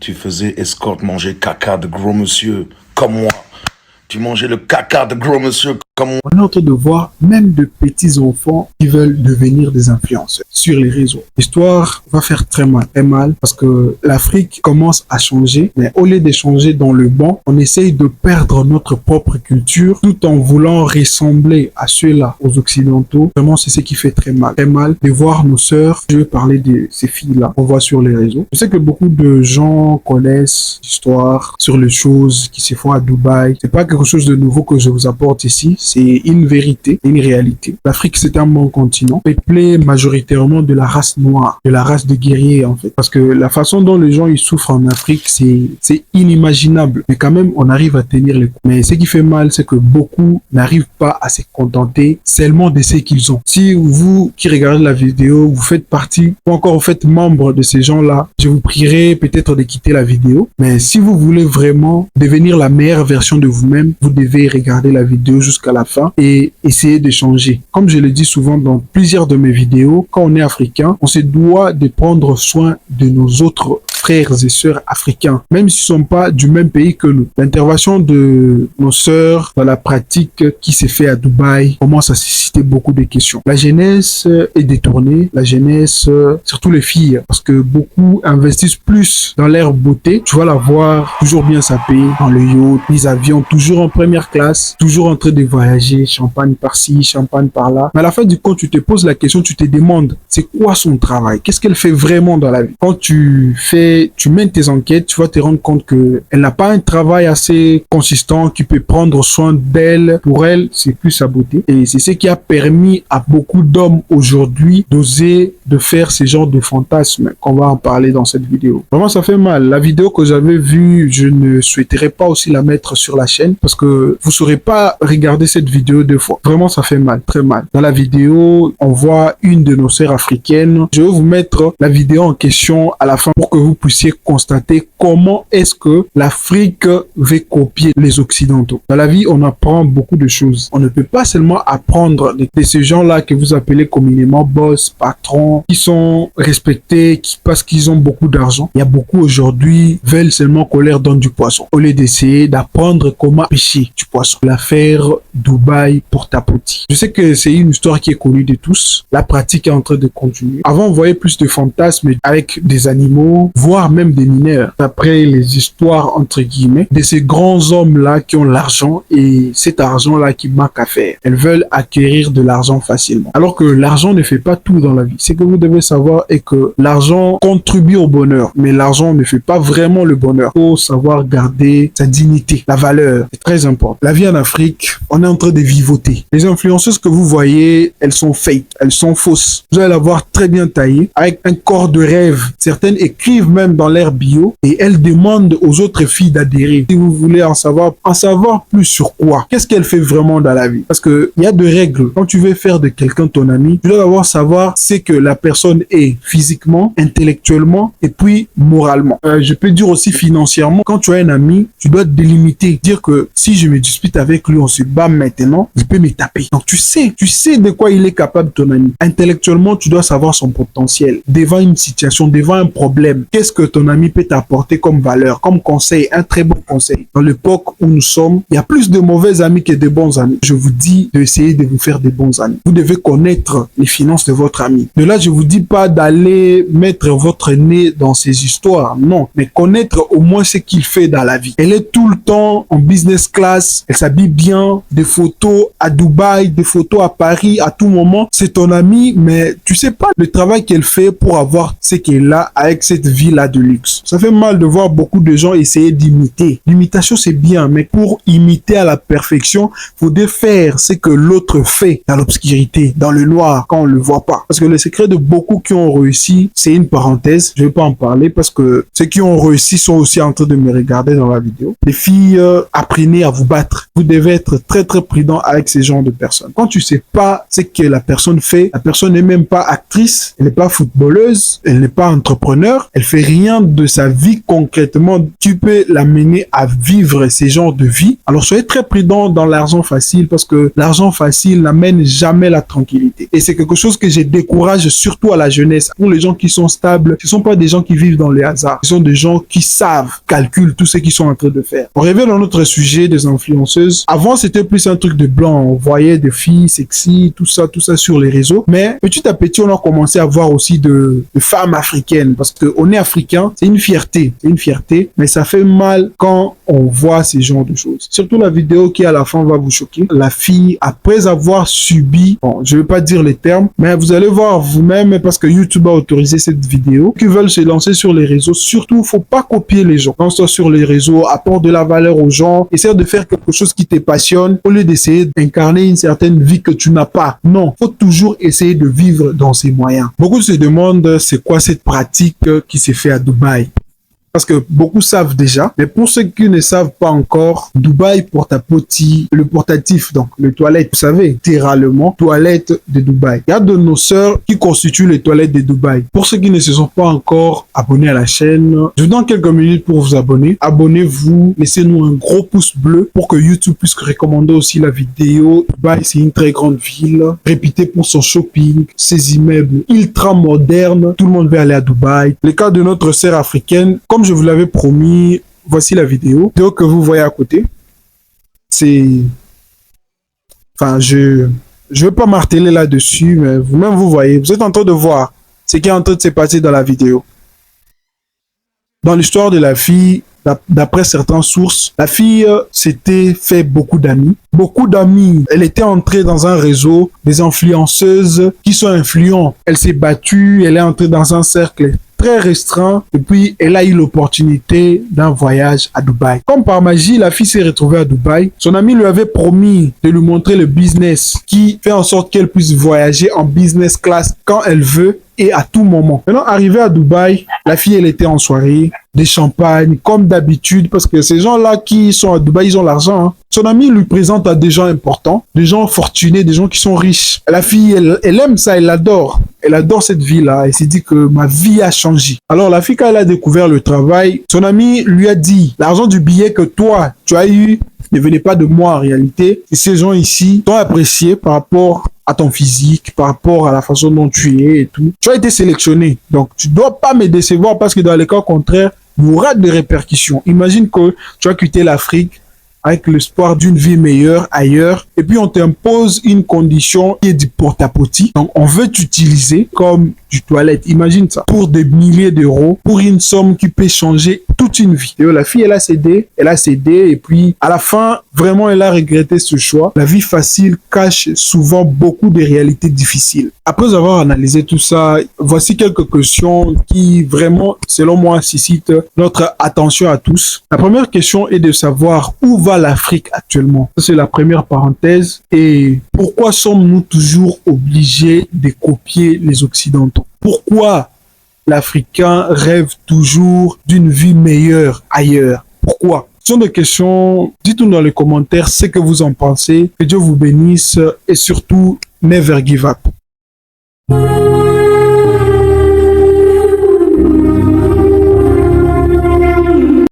tu faisais escorte manger caca de gros monsieur comme moi. Tu mangeais le caca de gros monsieur comme moi. On est en train de voir même de petits enfants qui veulent devenir des influenceurs sur les réseaux. L'histoire va faire très mal parce que l'Afrique commence à changer, mais au lieu de changer dans le bon, on essaye de perdre notre propre culture tout en voulant ressembler à ceux-là, aux Occidentaux. Vraiment, c'est ce qui fait très mal de voir nos sœurs. Je vais parler de ces filles-là qu'on voit sur les réseaux. Je sais que beaucoup de gens connaissent l'histoire sur les choses qui se font à Dubaï. C'est pas quelque chose de nouveau que je vous apporte ici. C'est une vérité, une réalité. L'Afrique, c'est un bon continent, peuplé majoritairement de la race noire, de la race de guerriers, en fait. Parce que la façon dont les gens ils souffrent en Afrique, c'est inimaginable. Mais quand même, on arrive à tenir les coups. Mais ce qui fait mal, c'est que beaucoup n'arrivent pas à se contenter seulement de ce qu'ils ont. Si vous qui regardez la vidéo, vous faites partie, ou encore vous faites membre de ces gens-là, je vous prierai peut-être de quitter la vidéo. Mais si vous voulez vraiment devenir la meilleure version de vous-même, vous devez regarder la vidéo jusqu'à la fin et essayer de changer. Comme je le dis souvent dans plusieurs de mes vidéos, quand on est africain, on se doit de prendre soin de nos autres frères et sœurs africains, même s'ils ne sont pas du même pays que nous. L'intervention de nos sœurs dans la pratique qui s'est fait à Dubaï commence à susciter beaucoup de questions. La jeunesse est détournée, la jeunesse, surtout les filles, parce que beaucoup investissent plus dans leur beauté. Tu vas la voir toujours bien sapée, dans le yacht, les avions, toujours en première classe, toujours en train de voyager, champagne par-ci, champagne par-là. Mais à la fin du compte, tu te poses la question, tu te demandes, c'est quoi son travail? Qu'est-ce qu'elle fait vraiment dans la vie? Quand tu mènes tes enquêtes, tu vas te rendre compte que elle n'a pas un travail assez consistant qui peut prendre soin d'elle. Pour elle, c'est plus sa beauté. Et c'est ce qui a permis à beaucoup d'hommes aujourd'hui d'oser de faire ce genre de fantasmes qu'on va en parler dans cette vidéo. Vraiment, ça fait mal. La vidéo que j'avais vue, je ne souhaiterais pas aussi la mettre sur la chaîne parce que vous saurez pas regarder cette vidéo deux fois. Vraiment, ça fait mal, très mal. Dans la vidéo, on voit une de nos sœurs africaines. Je vais vous mettre la vidéo en question à la fin pour que vous puissiez constater comment est-ce que l'Afrique veut copier les Occidentaux. Dans la vie, on apprend beaucoup de choses. On ne peut pas seulement apprendre de ces gens-là que vous appelez communément boss, patrons, qui sont respectés, parce qu'ils ont beaucoup d'argent. Il y a beaucoup aujourd'hui veulent seulement qu'on leur donne du poisson au lieu d'essayer d'apprendre comment pêcher du poisson. L'affaire Dubaï Porta-Potty. Je sais que c'est une histoire qui est connue de tous. La pratique est en train de continuer. Avant, on voyait plus de fantasmes avec des animaux, voire même des mineurs. Après les histoires, entre guillemets, de ces grands hommes-là qui ont l'argent et cet argent-là qui manque à faire. Elles veulent acquérir de l'argent facilement. Alors que l'argent ne fait pas tout dans la vie. Ce que vous devez savoir est que l'argent contribue au bonheur, mais l'argent ne fait pas vraiment le bonheur. Il faut savoir garder sa dignité, la valeur. C'est très important. La vie en Afrique, on est en train de vivoter. Les influenceuses que vous voyez, elles sont fake, elles sont fausses. Vous allez la voir très bien taillée, avec un corps de rêve. Certaines écrivent même dans leur bio et elles demandent aux autres filles d'adhérer. Si vous voulez en savoir plus sur quoi, qu'est-ce qu'elle fait vraiment dans la vie? Parce que il y a des règles. Quand tu veux faire de quelqu'un ton ami, tu dois d'abord savoir ce que la personne est physiquement, intellectuellement et puis moralement. Je peux dire aussi financièrement. Quand tu as un ami, tu dois te délimiter, dire que si je me dispute avec lui, on se bat maintenant, il peut me taper. Donc tu sais de quoi il est capable ton ami. Intellectuellement, tu dois savoir son potentiel. Devant une situation, devant un problème, qu'est-ce que ton ami peut t'apporter comme valeur, comme conseil, un très bon conseil. Dans l'époque où nous sommes, il y a plus de mauvais amis que de bons amis. Je vous dis d'essayer de vous faire des bons amis. Vous devez connaître les finances de votre ami. De là, je vous dis pas d'aller mettre votre nez dans ces histoires, non, mais connaître au moins ce qu'il fait dans la vie. Elle est tout le temps en business class, elle s'habille bien, des photos à Dubaï, des photos à Paris, à tout moment. C'est ton ami, mais tu sais pas le travail qu'elle fait pour avoir ce qu'elle a avec cette vie-là de luxe. Ça fait mal de voir beaucoup de gens essayer d'imiter. L'imitation, c'est bien, mais pour imiter à la perfection, il faudrait faire ce que l'autre fait dans l'obscurité, dans le noir, quand on le voit pas. Parce que le secret de beaucoup qui ont réussi, c'est une parenthèse, je vais pas en parler parce que ceux qui ont réussi sont aussi en train de me regarder dans la vidéo. Les filles, apprenez à vous battre. Vous devez être très très prudent avec ces genres de personnes. Quand tu sais pas ce que la personne fait, la personne n'est même pas actrice, elle n'est pas footballeuse, elle n'est pas entrepreneur, elle fait fait rien de sa vie concrètement, tu peux l'amener à vivre ces genres de vie. Alors soyez très prudent dans l'argent facile parce que l'argent facile n'amène jamais la tranquillité. Et c'est quelque chose que je décourage surtout à la jeunesse. Pour les gens qui sont stables, ce ne sont pas des gens qui vivent dans les hasards. Ce sont des gens qui savent, calculent tout ce qu'ils sont en train de faire. On revient dans notre sujet des influenceuses. Avant, c'était plus un truc de blanc. On voyait des filles sexy, tout ça sur les réseaux. Mais petit à petit, on a commencé à voir aussi de femmes africaines parce qu'on est africain, c'est une fierté. C'est une fierté, mais ça fait mal quand on voit ces genres de choses. Surtout la vidéo qui à la fin va vous choquer. La fille, après avoir subi, bon, je ne vais pas dire les termes, mais vous allez voir vous-même parce que YouTube a autorisé cette vidéo, qui veulent se lancer sur les réseaux. Surtout, faut pas copier les gens. Lance-toi sur les réseaux, apporte de la valeur aux gens, essaie de faire quelque chose qui te passionne au lieu d'essayer d'incarner une certaine vie que tu n'as pas. Non, faut toujours essayer de vivre dans ses moyens. Beaucoup se demandent c'est quoi cette pratique qui s'est fait à Dubaï. Parce que beaucoup savent déjà, mais pour ceux qui ne savent pas encore, Dubaï Porta-Potty, le portatif, donc les toilettes, vous savez, littéralement, toilettes de Dubaï. Il y a de nos sœurs qui constituent les toilettes de Dubaï. Pour ceux qui ne se sont pas encore abonnés à la chaîne, je vous donne quelques minutes pour vous abonner. Abonnez-vous, laissez-nous un gros pouce bleu pour que YouTube puisse recommander aussi la vidéo. Dubaï, c'est une très grande ville, réputée pour son shopping, ses immeubles ultra modernes. Tout le monde veut aller à Dubaï. Le cas de notre sœur africaine, comme je vous l'avais promis, voici la vidéo. La vidéo que vous voyez à côté, c'est... Enfin, je vais pas marteler là-dessus, mais vous-même vous voyez, vous êtes en train de voir ce qui est en train de se passer dans la vidéo. Dans l'histoire de la fille, d'après certaines sources, la fille s'était fait beaucoup d'amis. Beaucoup d'amis. Elle était entrée dans un réseau des influenceuses qui sont influents. Elle s'est battue, elle est entrée dans un cercle très restreint et puis elle a eu l'opportunité d'un voyage à Dubaï. Comme par magie, la fille s'est retrouvée à Dubaï. Son ami lui avait promis de lui montrer le business qui fait en sorte qu'elle puisse voyager en business class quand elle veut et à tout moment. Maintenant, arrivée à Dubaï, la fille, elle était en soirée, des champagnes, comme d'habitude, parce que ces gens-là qui sont à Dubaï, ils ont l'argent. Hein. Son ami lui présente à des gens importants, des gens fortunés, des gens qui sont riches. La fille, elle aime ça, elle l'adore. Elle adore cette vie-là. Elle s'est dit que ma vie a changé. Alors, la fille, quand elle a découvert le travail, son ami lui a dit, l'argent du billet que toi, tu as eu, ne venait pas de moi en réalité. Et ces gens ici t'ont apprécié par rapport à ton physique, par rapport à la façon dont tu es et tout. Tu as été sélectionné. Donc, tu dois pas me décevoir parce que dans les cas contraires, il y aura des répercussions. Imagine que tu as quitté l'Afrique avec l'espoir d'une vie meilleure ailleurs et puis on t'impose une condition qui est du porta-potty. Donc, on veut t'utiliser comme du toilette. Imagine ça. Pour des milliers d'euros, pour une somme qui peut changer toute une vie. Et la fille, elle a cédé et puis à la fin, vraiment, elle a regretté ce choix. La vie facile cache souvent beaucoup de réalités difficiles. Après avoir analysé tout ça, voici quelques questions qui vraiment, selon moi, suscitent notre attention à tous. La première question est de savoir où va l'Afrique actuellement. C'est la première parenthèse. Et pourquoi sommes-nous toujours obligés de copier les Occidentaux? Pourquoi l'Africain rêve toujours d'une vie meilleure ailleurs? Pourquoi? Ce sont des questions. Dites-nous dans les commentaires ce que vous en pensez. Que Dieu vous bénisse et surtout, never give up.